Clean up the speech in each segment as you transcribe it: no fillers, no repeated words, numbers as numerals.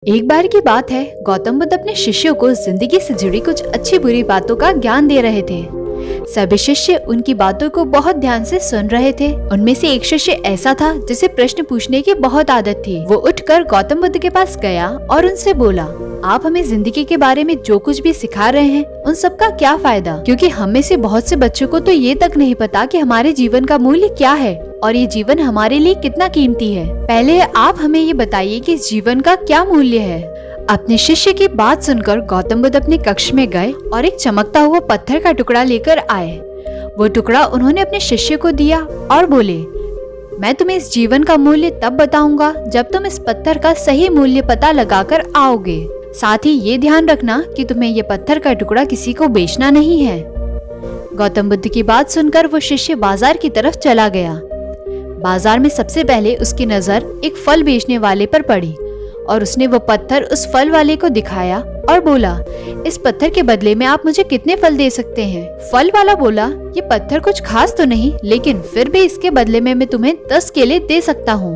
एक बार की बात है, गौतम बुद्ध अपने शिष्यों को जिंदगी से जुड़ी कुछ अच्छी बुरी बातों का ज्ञान दे रहे थे। सभी शिष्य उनकी बातों को बहुत ध्यान से सुन रहे थे। उनमें से एक शिष्य ऐसा था जिसे प्रश्न पूछने की बहुत आदत थी। वो उठकर गौतम बुद्ध के पास गया और उनसे बोला, आप हमें जिंदगी के बारे में जो कुछ भी सिखा रहे हैं उन सब का क्या फायदा, क्योंकि हम में से बहुत से बच्चों को तो ये तक नहीं पता कि हमारे जीवन का मूल्य क्या है और ये जीवन हमारे लिए कितना कीमती है। पहले आप हमें ये बताइए कि इस जीवन का क्या मूल्य है। अपने शिष्य की बात सुनकर गौतम बुद्ध अपने कक्ष में गए और एक चमकता हुआ पत्थर का टुकड़ा लेकर आए। वो टुकड़ा उन्होंने अपने शिष्य को दिया और बोले, मैं तुम्हें इस जीवन का मूल्य तब बताऊंगा जब तुम इस पत्थर का सही मूल्य पता लगाकर आओगे। साथ ही ये ध्यान रखना कि तुम्हें ये पत्थर का टुकड़ा किसी को बेचना नहीं है। गौतम बुद्ध की बात सुनकर वो शिष्य बाजार की तरफ चला गया। बाजार में सबसे पहले उसकी नजर एक फल बेचने वाले पर पड़ी और उसने वो पत्थर उस फल वाले को दिखाया और बोला, इस पत्थर के बदले में आप मुझे कितने फल दे सकते हैं। फल वाला बोला, ये पत्थर कुछ खास तो नहीं, लेकिन फिर भी इसके बदले में मैं तुम्हें 10 केले दे सकता हूँ।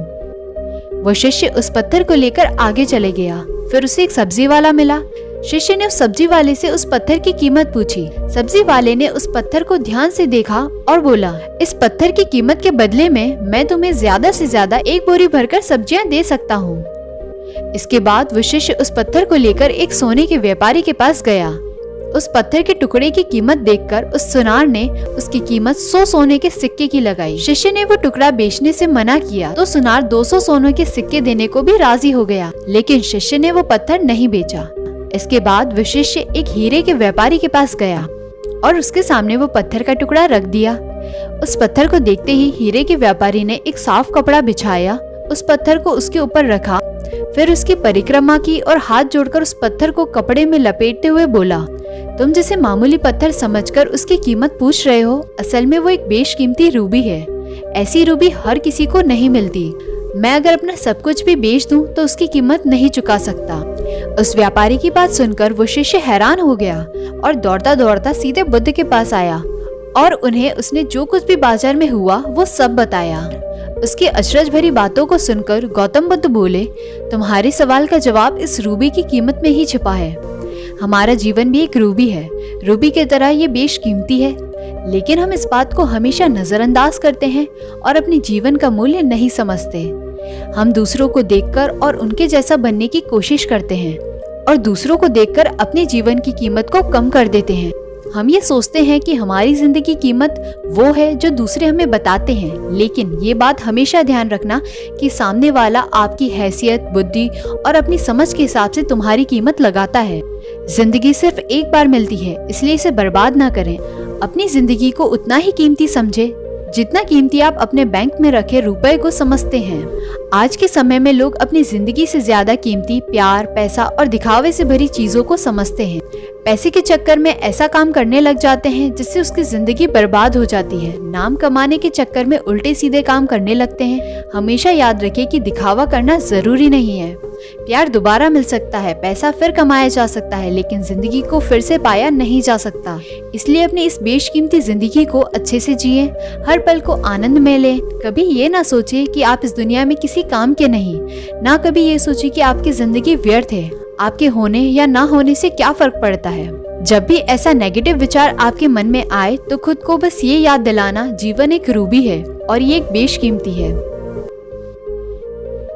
वो शिष्य उस पत्थर को लेकर आगे चले गया। फिर उसे एक सब्जी वाला मिला। शिष्य ने उस सब्जी वाले से उस पत्थर की कीमत पूछी। सब्जी वाले ने उस पत्थर को ध्यान से देखा और बोला, इस पत्थर की कीमत के बदले में मैं तुम्हें ज्यादा से ज्यादा एक बोरी भरकर सब्जियां दे सकता हूँ। इसके बाद वो शिष्य उस पत्थर को लेकर एक सोने के व्यापारी के पास गया। उस पत्थर के टुकड़े की कीमत देखकर उस सुनार ने उसकी कीमत 100 सोने के सिक्के की लगाई। शिष्य ने वो टुकड़ा बेचने से मना किया तो सुनार 200 सोने के सिक्के देने को भी राजी हो गया, लेकिन शिष्य ने वो पत्थर नहीं बेचा। इसके बाद वो शिष्य एक हीरे के व्यापारी के पास गया और उसके सामने वो पत्थर का टुकड़ा रख दिया। उस पत्थर को देखते ही हीरे के व्यापारी ने एक साफ कपड़ा बिछाया, उस पत्थर को उसके ऊपर रखा, फिर उसकी परिक्रमा की और हाथ जोड़कर उस पत्थर को कपड़े में लपेटते हुए बोला, तुम जिसे मामूली पत्थर समझकर उसकी कीमत पूछ रहे हो, असल में वो एक बेशकीमती रूबी है। ऐसी रूबी हर किसी को नहीं मिलती। मैं अगर अपना सब कुछ भी बेच दूं तो उसकी कीमत नहीं चुका सकता। उस व्यापारी की बात सुनकर वो शिष्य हैरान हो गया और दौड़ता दौड़ता सीधे बुद्ध के पास आया और उन्हें उसने जो कुछ भी बाजार में हुआ वो सब बताया। उसकी अचरज भरी बातों को सुनकर गौतम बुद्ध बोले, तुम्हारे सवाल का जवाब इस रूबी की कीमत में ही छिपा है। हमारा जीवन भी एक रूबी है। रूबी की तरह ये बेशकीमती है, लेकिन हम इस बात को हमेशा नजरअंदाज करते हैं और अपने जीवन का मूल्य नहीं समझते। हम दूसरों को देखकर और उनके जैसा बनने की कोशिश करते हैं और दूसरों को देखकर अपने जीवन की कीमत को कम कर देते हैं। हम ये सोचते हैं कि हमारी जिंदगी की कीमत वो है जो दूसरे हमें बताते हैं, लेकिन ये बात हमेशा ध्यान रखना कि सामने वाला आपकी हैसियत, बुद्धि और अपनी समझ के हिसाब से तुम्हारी कीमत लगाता है। जिंदगी सिर्फ एक बार मिलती है, इसलिए इसे बर्बाद ना करें। अपनी जिंदगी को उतना ही कीमती समझे जितना कीमती आप अपने बैंक में रखे रुपए को समझते हैं। आज के समय में लोग अपनी जिंदगी से ज्यादा कीमती प्यार, पैसा और दिखावे से भरी चीजों को समझते हैं। पैसे के चक्कर में ऐसा काम करने लग जाते हैं जिससे उसकी जिंदगी बर्बाद हो जाती है। नाम कमाने के चक्कर में उल्टे सीधे काम करने लगते हैं। हमेशा याद रखें कि दिखावा करना जरूरी नहीं है। प्यार दोबारा मिल सकता है, पैसा फिर कमाया जा सकता है, लेकिन जिंदगी को फिर से पाया नहीं जा सकता। इसलिए अपनी इस बेशकीमती जिंदगी को अच्छे से जिए, हर पल को आनंद में लें। कभी ये ना सोचे कि आप इस दुनिया में किसी काम के नहीं, ना कभी ये सोचे कि आपकी जिंदगी व्यर्थ है। आपके होने या ना होने से क्या फर्क पड़ता है। जब भी ऐसा नेगेटिव विचार आपके मन में आए तो खुद को बस ये याद दिलाना, जीवन एक रूबी है और ये एक बेशकीमती है।